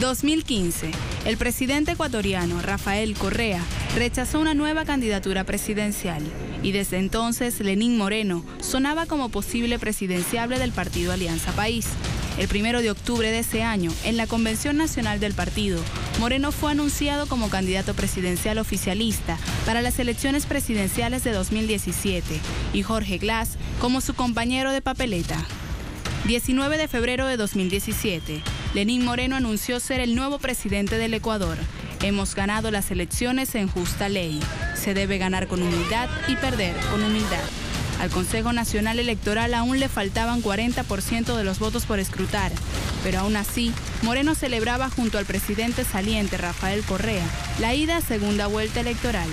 2015. El presidente ecuatoriano Rafael Correa rechazó una nueva candidatura presidencial y desde entonces Lenín Moreno sonaba como posible presidenciable del partido Alianza País. El 1 de octubre de ese año, en la Convención Nacional del partido, Moreno fue anunciado como candidato presidencial oficialista para las elecciones presidenciales de 2017 y Jorge Glass como su compañero de papeleta. 19 de febrero de 2017, Lenín Moreno anunció ser el nuevo presidente del Ecuador. Hemos ganado las elecciones en justa ley. Se debe ganar con humildad y perder con humildad. Al Consejo Nacional Electoral aún le faltaban 40% de los votos por escrutar, pero aún así, Moreno celebraba junto al presidente saliente Rafael Correa la ida a segunda vuelta electoral.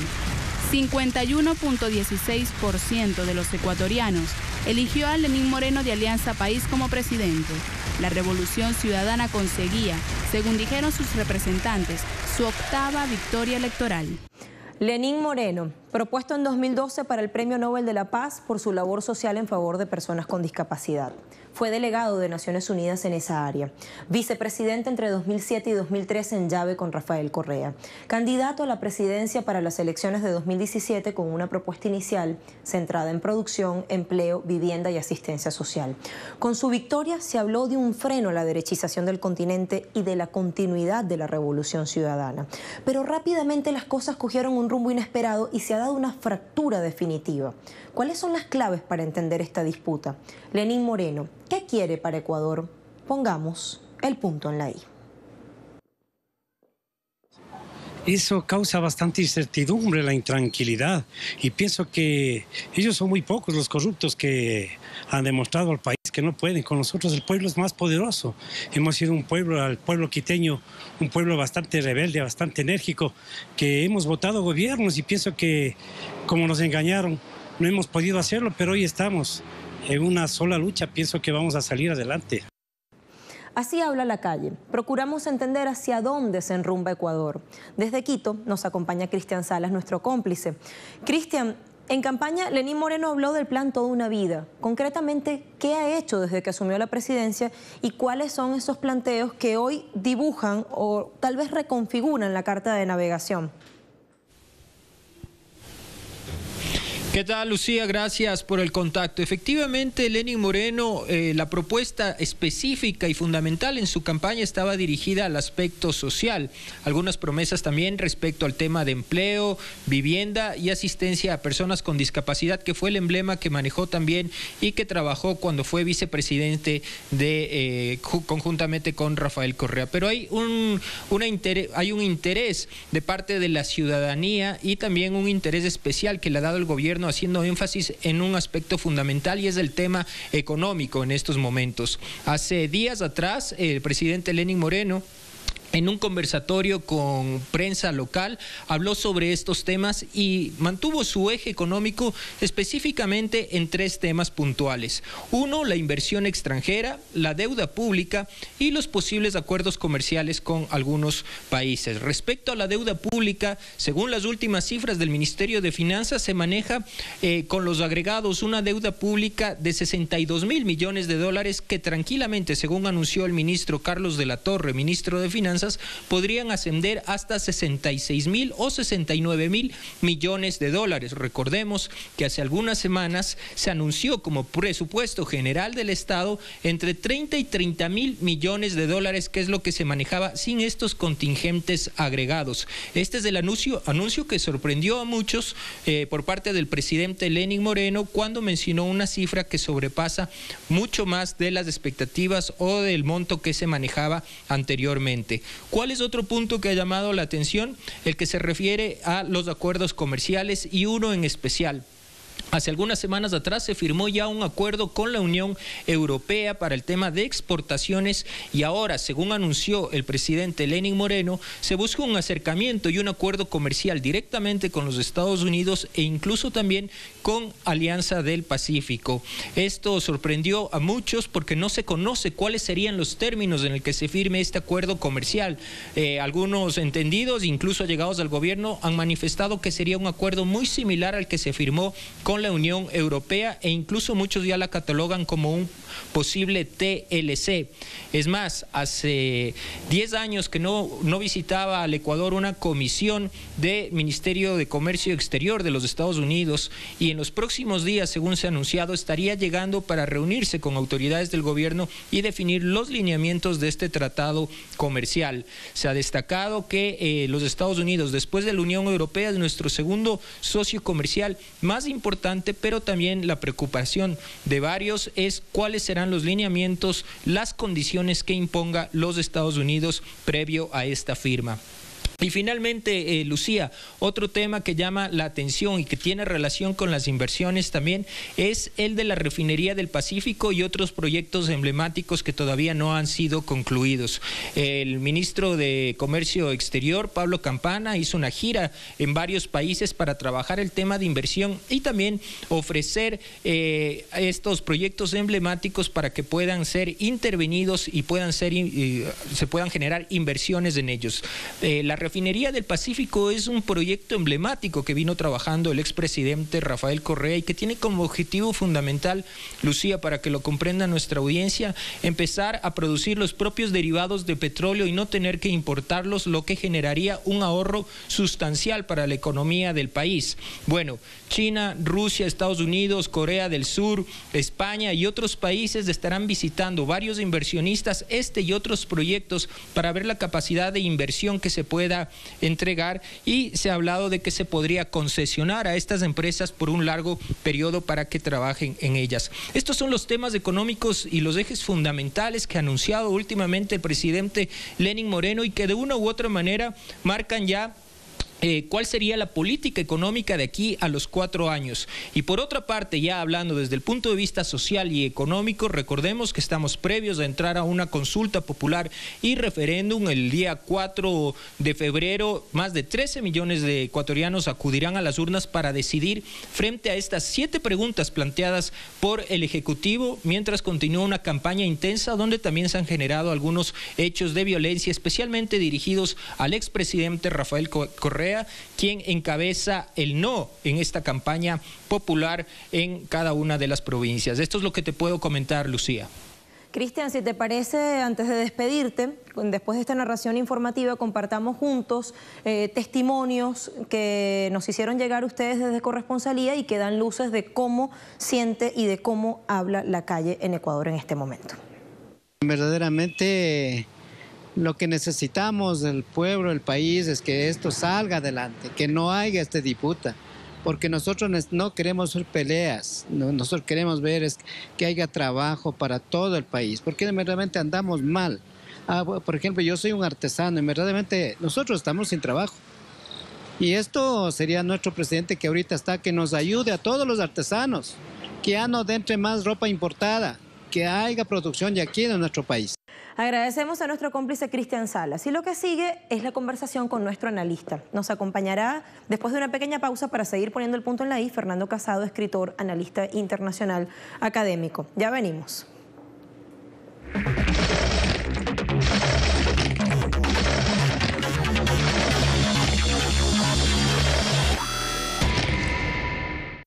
51.16% de los ecuatorianos eligió a Lenín Moreno de Alianza País como presidente. La Revolución Ciudadana conseguía, según dijeron sus representantes, su 8ª victoria electoral. Lenín Moreno, propuesto en 2012 para el Premio Nobel de la Paz por su labor social en favor de personas con discapacidad. Fue delegado de Naciones Unidas en esa área. Vicepresidente entre 2007 y 2013 en llave con Rafael Correa. Candidato a la presidencia para las elecciones de 2017 con una propuesta inicial centrada en producción, empleo, vivienda y asistencia social. Con su victoria se habló de un freno a la derechización del continente y de la continuidad de la Revolución Ciudadana. Pero rápidamente las cosas cogieron un rumbo inesperado y se ha dado una fractura definitiva. ¿Cuáles son las claves para entender esta disputa? Lenín Moreno, ¿qué quiere para Ecuador? Pongamos el punto en la I. Eso causa bastante incertidumbre, la intranquilidad, y pienso que ellos son muy pocos los corruptos que han demostrado al país que no pueden. Con nosotros el pueblo es más poderoso. Hemos sido un pueblo, al pueblo quiteño, un pueblo bastante rebelde, bastante enérgico, que hemos votado gobiernos y pienso que como nos engañaron, no hemos podido hacerlo, pero hoy estamos en una sola lucha. Pienso que vamos a salir adelante. Así habla la calle. Procuramos entender hacia dónde se enrumba Ecuador. Desde Quito nos acompaña Cristian Salas, nuestro cómplice. Cristian, en campaña Lenín Moreno habló del plan Toda una Vida. Concretamente, ¿qué ha hecho desde que asumió la presidencia y cuáles son esos planteos que hoy dibujan o tal vez reconfiguran la carta de navegación? ¿Qué tal, Lucía? Gracias por el contacto. Efectivamente, Lenín Moreno, la propuesta específica y fundamental en su campaña estaba dirigida al aspecto social. Algunas promesas también respecto al tema de empleo, vivienda y asistencia a personas con discapacidad, que fue el emblema que manejó también y que trabajó cuando fue vicepresidente conjuntamente con Rafael Correa. Pero hay un interés de parte de la ciudadanía y también un interés especial que le ha dado el gobierno, haciendo énfasis en un aspecto fundamental y es el tema económico en estos momentos. Hace días atrás, el presidente Lenín Moreno, en un conversatorio con prensa local, habló sobre estos temas y mantuvo su eje económico específicamente en 3 temas puntuales. Uno, la inversión extranjera, la deuda pública y los posibles acuerdos comerciales con algunos países. Respecto a la deuda pública, según las últimas cifras del Ministerio de Finanzas, se maneja con los agregados una deuda pública de 62.000 millones de dólares que tranquilamente, según anunció el ministro Carlos de la Torre, ministro de Finanzas, podrían ascender hasta 66.000 o 69.000 millones de dólares. Recordemos que hace algunas semanas se anunció como presupuesto general del Estado entre 30 y 30.000 millones de dólares, que es lo que se manejaba sin estos contingentes agregados. Este es el anuncio que sorprendió a muchos por parte del presidente Lenín Moreno cuando mencionó una cifra que sobrepasa mucho más de las expectativas o del monto que se manejaba anteriormente. ¿Cuál es otro punto que ha llamado la atención? El que se refiere a los acuerdos comerciales y uno en especial. Hace algunas semanas atrás se firmó ya un acuerdo con la Unión Europea para el tema de exportaciones y ahora, según anunció el presidente Lenín Moreno, se busca un acercamiento y un acuerdo comercial directamente con los Estados Unidos e incluso también con Alianza del Pacífico. Esto sorprendió a muchos porque no se conoce cuáles serían los términos en el que se firme este acuerdo comercial. Algunos entendidos, incluso llegados al gobierno, han manifestado que sería un acuerdo muy similar al que se firmó con la Unión Europea e incluso muchos ya la catalogan como posible TLC. Es más, hace 10 años que no visitaba al Ecuador una comisión del Ministerio de Comercio Exterior de los Estados Unidos, y en los próximos días, según se ha anunciado, estaría llegando para reunirse con autoridades del gobierno y definir los lineamientos de este tratado comercial. Se ha destacado que los Estados Unidos, después de la Unión Europea, es nuestro segundo socio comercial más importante, pero también la preocupación de varios es cuáles serán los lineamientos, las condiciones que imponga los Estados Unidos previo a esta firma. Y finalmente, Lucía, otro tema que llama la atención y que tiene relación con las inversiones también es el de la refinería del Pacífico y otros proyectos emblemáticos que todavía no han sido concluidos. El ministro de Comercio Exterior, Pablo Campana, hizo una gira en varios países para trabajar el tema de inversión y también ofrecer estos proyectos emblemáticos para que puedan ser intervenidos y se puedan generar inversiones en ellos. La refinería del Pacífico es un proyecto emblemático que vino trabajando el expresidente Rafael Correa y que tiene como objetivo fundamental, Lucía, para que lo comprenda nuestra audiencia, empezar a producir los propios derivados de petróleo y no tener que importarlos, lo que generaría un ahorro sustancial para la economía del país. Bueno, China, Rusia, Estados Unidos, Corea del Sur, España y otros países estarán visitando varios inversionistas y otros proyectos para ver la capacidad de inversión que se pueda entregar, y se ha hablado de que se podría concesionar a estas empresas por un largo periodo para que trabajen en ellas. Estos son los temas económicos y los ejes fundamentales que ha anunciado últimamente el presidente Lenín Moreno y que de una u otra manera marcan ya cuál sería la política económica de aquí a los 4 años. Y por otra parte, ya hablando desde el punto de vista social y económico, recordemos que estamos previos a entrar a una consulta popular y referéndum el día 4 de febrero. Más de 13 millones de ecuatorianos acudirán a las urnas para decidir frente a estas 7 preguntas planteadas por el Ejecutivo, mientras continúa una campaña intensa donde también se han generado algunos hechos de violencia, especialmente dirigidos al expresidente Rafael Correa, quien encabeza el no en esta campaña popular en cada una de las provincias. Esto es lo que te puedo comentar, Lucía. Cristian, si te parece, antes de despedirte, después de esta narración informativa, compartamos juntos testimonios que nos hicieron llegar ustedes desde Corresponsalía y que dan luces de cómo siente y de cómo habla la calle en Ecuador en este momento. Verdaderamente lo que necesitamos del pueblo, el país, es que esto salga adelante, que no haya esta disputa, porque nosotros no queremos ver peleas, nosotros queremos ver que haya trabajo para todo el país, porque verdaderamente andamos mal. Por ejemplo, yo soy un artesano y verdaderamente nosotros estamos sin trabajo. Y esto sería nuestro presidente que ahorita está, que nos ayude a todos los artesanos, que ya no entre más ropa importada, que haya producción de aquí en nuestro país. Agradecemos a nuestro cómplice Cristian Salas y lo que sigue es la conversación con nuestro analista. Nos acompañará después de una pequeña pausa para seguir poniendo el punto en la I, Fernando Casado, escritor, analista internacional, académico. Ya venimos.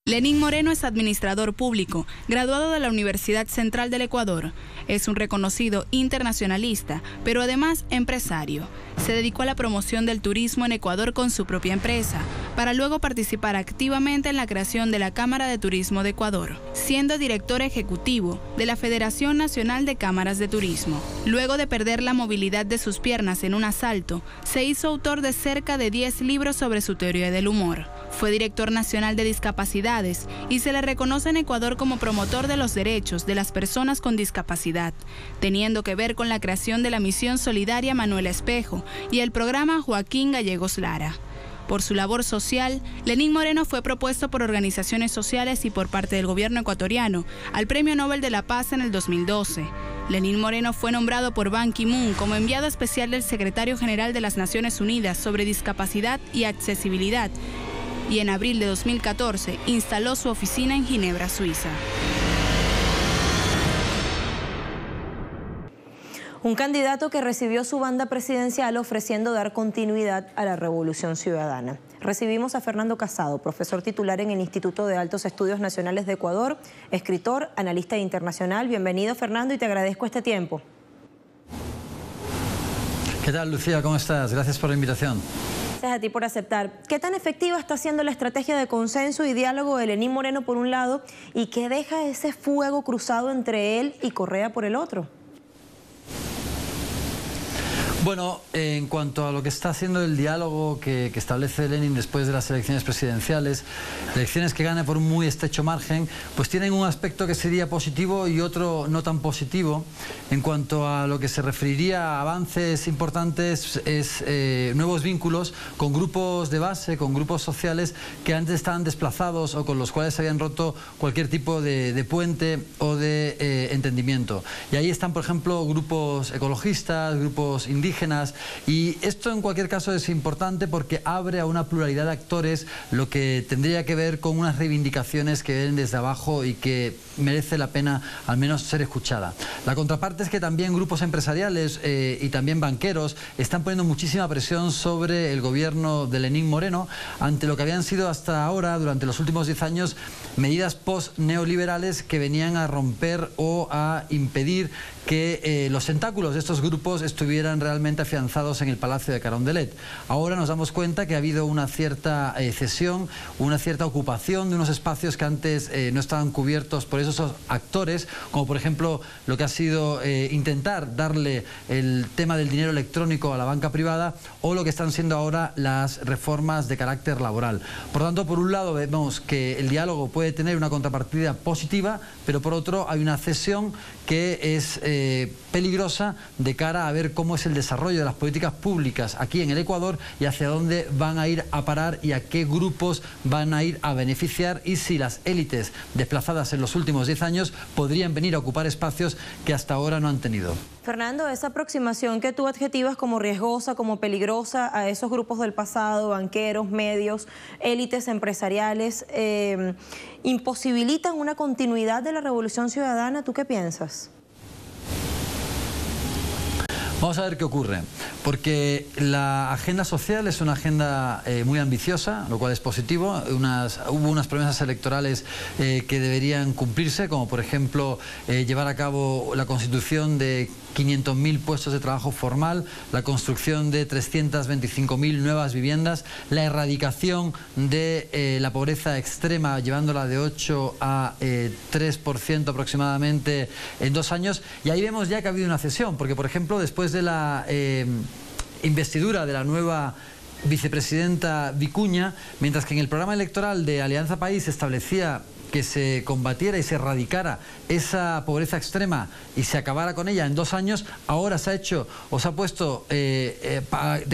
Lenín Moreno es administrador público, graduado de la Universidad Central del Ecuador. Es un reconocido internacionalista, pero además empresario. Se dedicó a la promoción del turismo en Ecuador con su propia empresa, para luego participar activamente en la creación de la Cámara de Turismo de Ecuador, siendo director ejecutivo de la Federación Nacional de Cámaras de Turismo. Luego de perder la movilidad de sus piernas en un asalto, se hizo autor de cerca de 10 libros sobre su teoría del humor. Fue director nacional de discapacidades y se le reconoce en Ecuador como promotor de los derechos de las personas con discapacidad, teniendo que ver con la creación de la Misión Solidaria Manuela Espejo y el programa Joaquín Gallegos Lara. Por su labor social, Lenín Moreno fue propuesto por organizaciones sociales y por parte del gobierno ecuatoriano al Premio Nobel de la Paz en el 2012. Lenín Moreno fue nombrado por Ban Ki-moon como enviado especial del Secretario General de las Naciones Unidas sobre discapacidad y accesibilidad, y en abril de 2014 instaló su oficina en Ginebra, Suiza. Un candidato que recibió su banda presidencial ofreciendo dar continuidad a la revolución ciudadana. recibimos a Fernando Casado, profesor titular en el Instituto de Altos Estudios Nacionales de Ecuador, escritor, analista internacional. Bienvenido, Fernando, y te agradezco este tiempo. ¿Qué tal, Lucía? ¿Cómo estás? Gracias por la invitación. Gracias a ti por aceptar. ¿Qué tan efectiva está siendo la estrategia de consenso y diálogo de Lenín Moreno por un lado y qué deja ese fuego cruzado entre él y Correa por el otro? Bueno, en cuanto a lo que está haciendo el diálogo que establece Lenin después de las elecciones presidenciales, elecciones que gana por un muy estrecho margen, pues tienen un aspecto que sería positivo y otro no tan positivo. En cuanto a lo que se referiría a avances importantes, es nuevos vínculos con grupos de base, con grupos sociales que antes estaban desplazados o con los cuales se habían roto cualquier tipo de puente o de entendimiento. Y ahí están, por ejemplo, grupos ecologistas, grupos indígenas, y esto en cualquier caso es importante porque abre a una pluralidad de actores, lo que tendría que ver con unas reivindicaciones que vienen desde abajo y que merece la pena al menos ser escuchada. La contraparte es que también grupos empresariales y también banqueros están poniendo muchísima presión sobre el gobierno de Lenín Moreno ante lo que habían sido hasta ahora, durante los últimos 10 años, medidas post-neoliberales que venían a romper o a impedir que los tentáculos de estos grupos estuvieran realmente afianzados en el Palacio de Carondelet. Ahora nos damos cuenta que ha habido una cierta cesión, una cierta ocupación de unos espacios que antes no estaban cubiertos por esos actores, como por ejemplo lo que ha sido intentar darle el tema del dinero electrónico a la banca privada, o lo que están siendo ahora las reformas de carácter laboral. Por tanto, por un lado vemos que el diálogo puede tener una contrapartida positiva, pero por otro hay una cesión que es peligrosa de cara a ver cómo es el desarrollo de las políticas públicas aquí en el Ecuador y hacia dónde van a ir a parar y a qué grupos van a ir a beneficiar, y si las élites desplazadas en los últimos 10 años podrían venir a ocupar espacios que hasta ahora no han tenido. Fernando, esa aproximación que tú adjetivas como riesgosa, como peligrosa a esos grupos del pasado, banqueros, medios, élites empresariales, ¿imposibilitan una continuidad de la revolución ciudadana? ¿Tú qué piensas? Vamos a ver qué ocurre, porque la agenda social es una agenda muy ambiciosa, lo cual es positivo. Hubo unas promesas electorales que deberían cumplirse, como por ejemplo llevar a cabo la constitución de 500.000 puestos de trabajo formal, la construcción de 325.000 nuevas viviendas, la erradicación de la pobreza extrema, llevándola de 8 a 3% aproximadamente en 2 años. Y ahí vemos ya que ha habido una cesión, porque por ejemplo después de la investidura de la nueva vicepresidenta Vicuña, mientras que en el programa electoral de Alianza País se establecía que se combatiera y se erradicara esa pobreza extrema y se acabara con ella en 2 años, ahora se ha hecho o se ha puesto de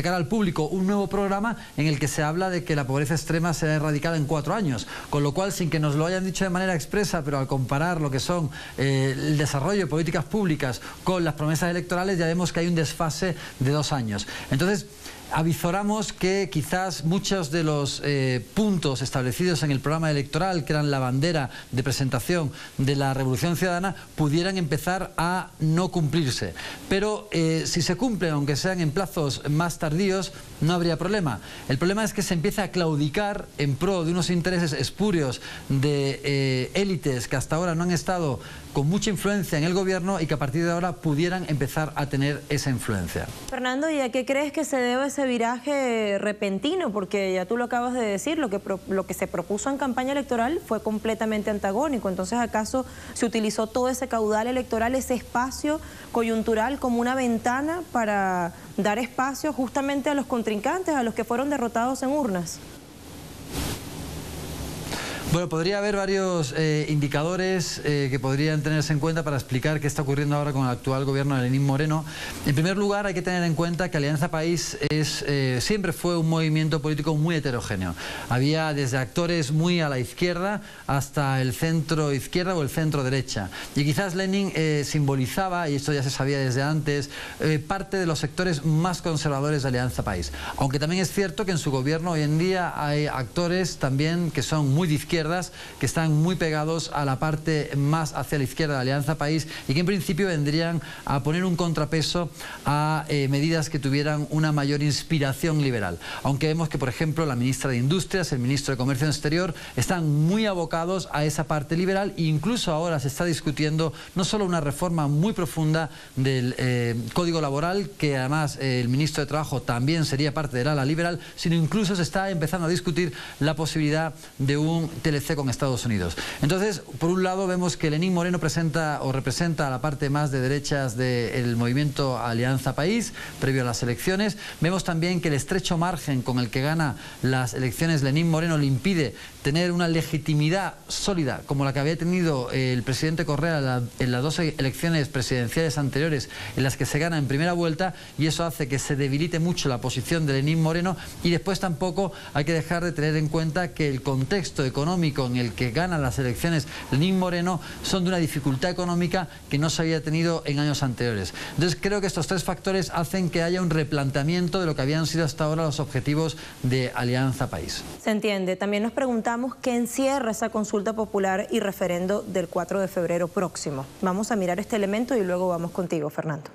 cara al público un nuevo programa en el que se habla de que la pobreza extrema será erradicada en 4 años, con lo cual, sin que nos lo hayan dicho de manera expresa, pero al comparar lo que son el desarrollo de políticas públicas con las promesas electorales, ya vemos que hay un desfase de 2 años. Entonces, avizoramos que quizás muchos de los puntos establecidos en el programa electoral, que eran la bandera de presentación de la Revolución Ciudadana, pudieran empezar a no cumplirse. Pero si se cumplen, aunque sean en plazos más tardíos, no habría problema. El problema es que se empieza a claudicar en pro de unos intereses espurios de élites que hasta ahora no han estado con mucha influencia en el gobierno y que a partir de ahora pudieran empezar a tener esa influencia. Fernando, ¿y a qué crees que se debe ese viraje repentino? Porque ya tú lo acabas de decir, lo que se propuso en campaña electoral fue completamente antagónico. Entonces, ¿acaso se utilizó todo ese caudal electoral, ese espacio coyuntural, como una ventana para dar espacio justamente a los contrincantes, a los que fueron derrotados en urnas? Bueno, podría haber varios indicadores que podrían tenerse en cuenta para explicar qué está ocurriendo ahora con el actual gobierno de Lenín Moreno. En primer lugar, hay que tener en cuenta que Alianza País siempre fue un movimiento político muy heterogéneo. Había desde actores muy a la izquierda hasta el centro izquierda o el centro derecha. Y quizás Lenin simbolizaba, y esto ya se sabía desde antes, parte de los sectores más conservadores de Alianza País. Aunque también es cierto que en su gobierno hoy en día hay actores también que son muy de izquierda, izquierdas que están muy pegados a la parte más hacia la izquierda de Alianza País y que en principio vendrían a poner un contrapeso a medidas que tuvieran una mayor inspiración liberal. Aunque vemos que, por ejemplo, la ministra de Industrias, el ministro de Comercio Exterior están muy abocados a esa parte liberal e incluso ahora se está discutiendo no solo una reforma muy profunda del Código Laboral, que además el ministro de Trabajo también sería parte del ala liberal, sino incluso se está empezando a discutir la posibilidad de un TLC con Estados Unidos. Entonces, por un lado vemos que Lenín Moreno representa a la parte más de derechas del movimiento Alianza País, previo a las elecciones. Vemos también que el estrecho margen con el que gana las elecciones Lenín Moreno le impide tener una legitimidad sólida como la que había tenido el presidente Correa en las 2 elecciones presidenciales anteriores, en las que se gana en primera vuelta, y eso hace que se debilite mucho la posición de Lenín Moreno. Y después tampoco hay que dejar de tener en cuenta que el contexto económico en el que ganan las elecciones Lenín Moreno son de una dificultad económica que no se había tenido en años anteriores. Entonces creo que estos 3 factores hacen que haya un replanteamiento de lo que habían sido hasta ahora los objetivos de Alianza País. Se entiende. También nos preguntamos qué encierra esa consulta popular y referendo del 4 de febrero próximo. Vamos a mirar este elemento y luego vamos contigo, Fernando.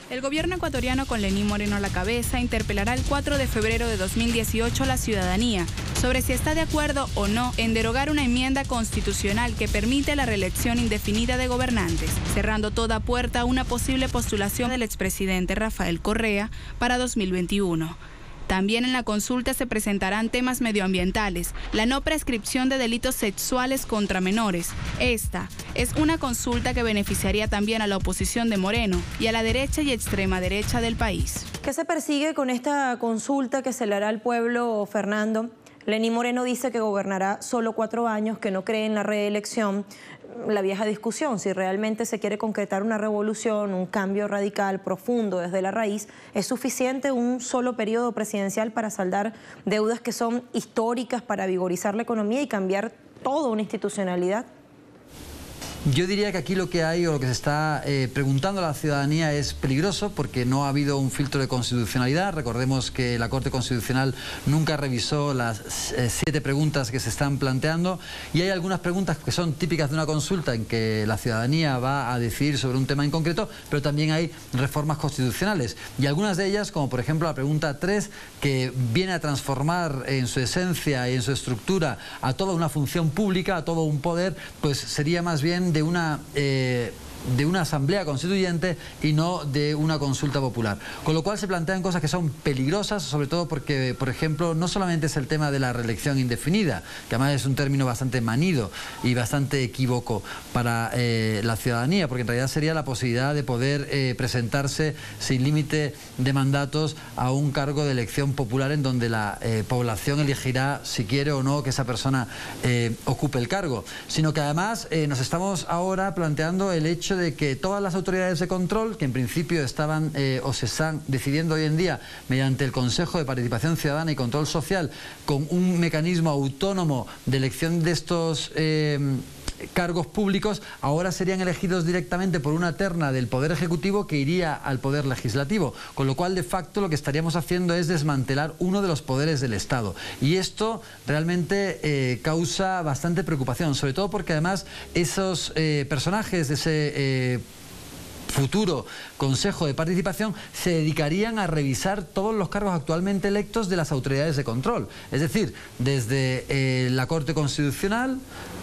El gobierno ecuatoriano, con Lenín Moreno a la cabeza, interpelará el 4 de febrero de 2018 a la ciudadanía sobre si está de acuerdo o no en derogar una enmienda constitucional que permite la reelección indefinida de gobernantes, cerrando toda puerta a una posible postulación del expresidente Rafael Correa para 2021. También en la consulta se presentarán temas medioambientales, la no prescripción de delitos sexuales contra menores. Esta es una consulta que beneficiaría también a la oposición de Moreno y a la derecha y extrema derecha del país. ¿Qué se persigue con esta consulta que se le hará al pueblo, Fernando? Lenín Moreno dice que gobernará solo 4 años, que no cree en la reelección. La vieja discusión, si realmente se quiere concretar una revolución, un cambio radical, profundo desde la raíz, ¿es suficiente un solo periodo presidencial para saldar deudas que son históricas, para vigorizar la economía y cambiar toda una institucionalidad? Yo diría que aquí lo que hay o lo que se está preguntando a la ciudadanía es peligroso porque no ha habido un filtro de constitucionalidad. Recordemos que la Corte Constitucional nunca revisó las 7 preguntas que se están planteando y hay algunas preguntas que son típicas de una consulta en que la ciudadanía va a decidir sobre un tema en concreto, pero también hay reformas constitucionales y algunas de ellas, como por ejemplo la pregunta 3, que viene a transformar en su esencia y en su estructura a toda una función pública, a todo un poder, pues sería más bien de una asamblea constituyente y no de una consulta popular. Con lo cual se plantean cosas que son peligrosas, sobre todo porque, por ejemplo, no solamente es el tema de la reelección indefinida, que además es un término bastante manido y bastante equívoco para la ciudadanía, porque en realidad sería la posibilidad de poder presentarse sin límite de mandatos a un cargo de elección popular en donde la población elegirá si quiere o no que esa persona ocupe el cargo, sino que además nos estamos ahora planteando el hecho de que todas las autoridades de control, que en principio estaban o se están decidiendo hoy en día mediante el Consejo de Participación Ciudadana y Control Social, con un mecanismo autónomo de elección de estos cargos públicos, ahora serían elegidos directamente por una terna del Poder Ejecutivo que iría al Poder Legislativo, con lo cual de facto lo que estaríamos haciendo es desmantelar uno de los poderes del Estado y esto realmente causa bastante preocupación, sobre todo porque además esos personajes de ese futuro Consejo de Participación se dedicarían a revisar todos los cargos actualmente electos de las autoridades de control, es decir, desde la Corte Constitucional,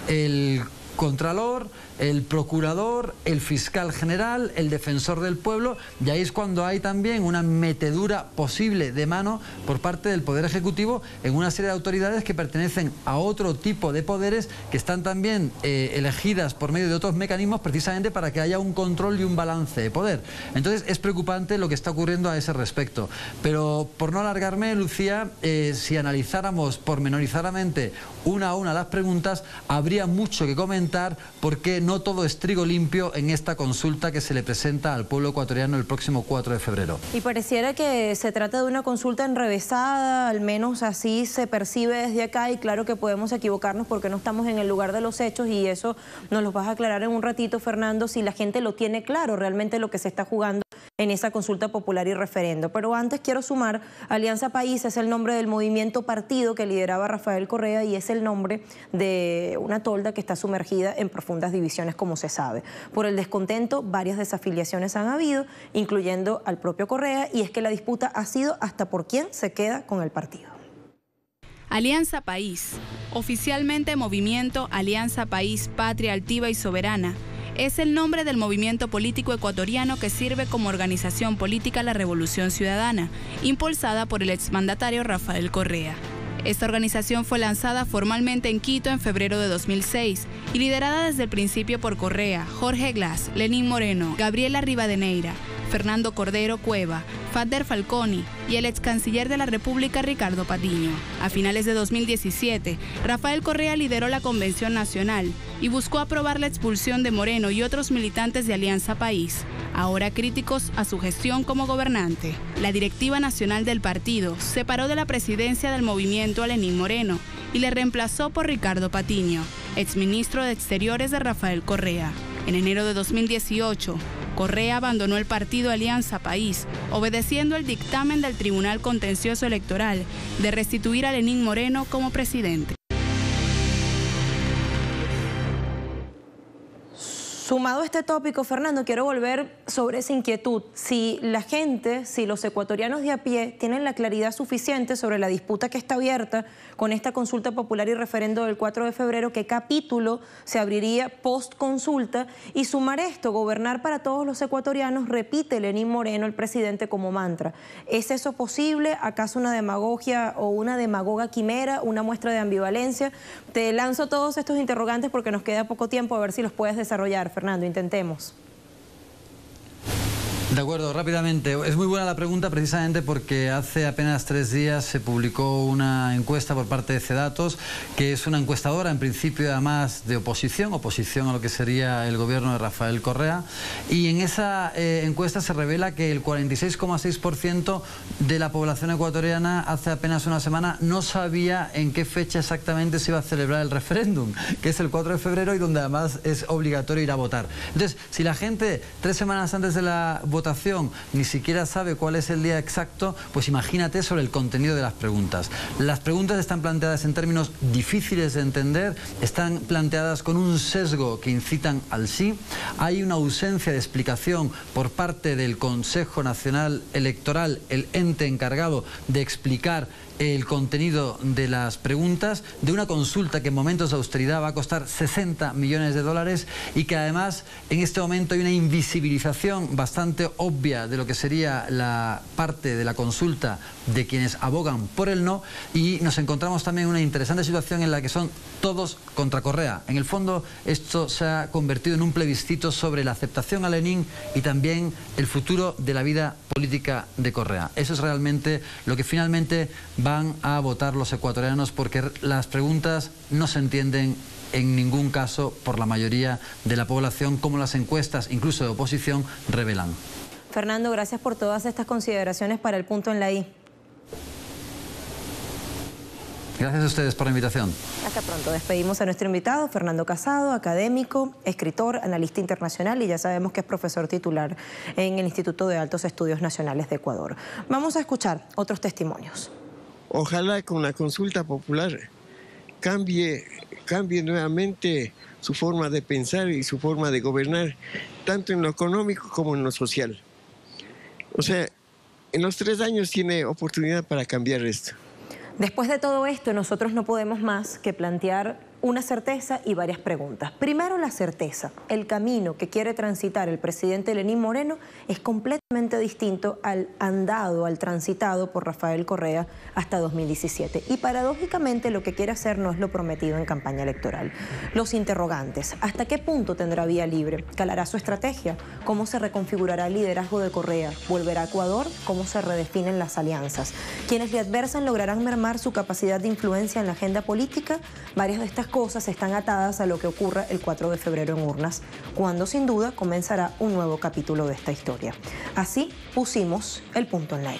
el Contralor, el Procurador, el Fiscal General, el Defensor del Pueblo, y ahí es cuando hay también una metedura posible de mano por parte del Poder Ejecutivo en una serie de autoridades que pertenecen a otro tipo de poderes que están también elegidas por medio de otros mecanismos precisamente para que haya un control y un balance de poder. Entonces es preocupante lo que está ocurriendo a ese respecto. Pero por no alargarme, Lucía, si analizáramos pormenorizadamente una a una las preguntas, habría mucho que comentar porque no todo es trigo limpio en esta consulta que se le presenta al pueblo ecuatoriano el próximo 4 de febrero. Y pareciera que se trata de una consulta enrevesada, al menos así se percibe desde acá, y claro que podemos equivocarnos porque no estamos en el lugar de los hechos y eso nos lo vas a aclarar en un ratito, Fernando, si la gente lo tiene claro realmente lo que se está jugando en esa consulta popular y referendo. Pero antes quiero sumar, Alianza País es el nombre del movimiento partido que lideraba Rafael Correa y es el nombre de una tolda que está sumergida en profundas divisiones, como se sabe. Por el descontento, varias desafiliaciones han habido, incluyendo al propio Correa, y es que la disputa ha sido hasta por quién se queda con el partido. Alianza País, oficialmente Movimiento Alianza País Patria Altiva y Soberana, es el nombre del movimiento político ecuatoriano que sirve como organización política a la Revolución Ciudadana, impulsada por el exmandatario Rafael Correa. Esta organización fue lanzada formalmente en Quito en febrero de 2006 y liderada desde el principio por Correa, Jorge Glass, Lenín Moreno, Gabriela Rivadeneira, Fernando Cordero Cueva, Fader Falconi y el ex canciller de la República Ricardo Patiño. A finales de 2017, Rafael Correa lideró la Convención Nacional y buscó aprobar la expulsión de Moreno y otros militantes de Alianza País, ahora críticos a su gestión como gobernante. La directiva nacional del partido separó de la presidencia del movimiento a Lenín Moreno y le reemplazó por Ricardo Patiño, exministro de Exteriores de Rafael Correa. En enero de 2018, Correa abandonó el partido Alianza País, obedeciendo el dictamen del Tribunal Contencioso Electoral de restituir a Lenín Moreno como presidente. Sumado a este tópico, Fernando, quiero volver sobre esa inquietud. Si la gente, si los ecuatorianos de a pie tienen la claridad suficiente sobre la disputa que está abierta con esta consulta popular y referendo del 4 de febrero, ¿qué capítulo se abriría post consulta? Y sumar esto, gobernar para todos los ecuatorianos, repite Lenín Moreno, el presidente, como mantra. ¿Es eso posible? ¿Acaso una demagogia o una demagoga quimera, una muestra de ambivalencia? Te lanzo todos estos interrogantes porque nos queda poco tiempo, a ver si los puedes desarrollar. Fernando, intentemos. De acuerdo, rápidamente. Es muy buena la pregunta precisamente porque hace apenas 3 días se publicó una encuesta por parte de CEDATOS, que es una encuestadora en principio además de oposición a lo que sería el gobierno de Rafael Correa, y en esa encuesta se revela que el 46,6% de la población ecuatoriana hace apenas una semana no sabía en qué fecha exactamente se iba a celebrar el referéndum, que es el 4 de febrero y donde además es obligatorio ir a votar. Entonces, si la gente 3 semanas antes de la votación ni siquiera sabe cuál es el día exacto, pues imagínate sobre el contenido de las preguntas. Las preguntas están planteadas en términos difíciles de entender, están planteadas con un sesgo que incitan al sí, hay una ausencia de explicación por parte del Consejo Nacional Electoral, el ente encargado de explicar el contenido de las preguntas, de una consulta que en momentos de austeridad va a costar 60 millones de dólares y que además en este momento hay una invisibilización bastante obvia de lo que sería la parte de la consulta de quienes abogan por el no, y nos encontramos también en una interesante situación en la que son todos contra Correa. En el fondo esto se ha convertido en un plebiscito sobre la aceptación a Lenín y también el futuro de la vida política de Correa. Eso es realmente lo que finalmente van a votar los ecuatorianos, porque las preguntas no se entienden en ningún caso por la mayoría de la población, como las encuestas, incluso de oposición, revelan. Fernando, gracias por todas estas consideraciones para el punto en la I. Gracias a ustedes por la invitación. Hasta pronto. Despedimos a nuestro invitado, Fernando Casado, académico, escritor, analista internacional y ya sabemos que es profesor titular en el Instituto de Altos Estudios Nacionales de Ecuador. Vamos a escuchar otros testimonios. Ojalá con la consulta popular cambie nuevamente su forma de pensar y su forma de gobernar, tanto en lo económico como en lo social. O sea, en los 3 años tiene oportunidad para cambiar esto. Después de todo esto, nosotros no podemos más que plantear una certeza y varias preguntas. Primero, la certeza. El camino que quiere transitar el presidente Lenín Moreno es completamente distinto al andado, al transitado por Rafael Correa hasta 2017. Y paradójicamente lo que quiere hacer no es lo prometido en campaña electoral. Los interrogantes. ¿Hasta qué punto tendrá vía libre? ¿Calará su estrategia? ¿Cómo se reconfigurará el liderazgo de Correa? ¿Volverá a Ecuador? ¿Cómo se redefinen las alianzas? ¿Quienes le adversan lograrán mermar su capacidad de influencia en la agenda política? Varias de estas cosas están atadas a lo que ocurra el 4 de febrero en urnas, cuando sin duda comenzará un nuevo capítulo de esta historia. Así pusimos el punto en la I.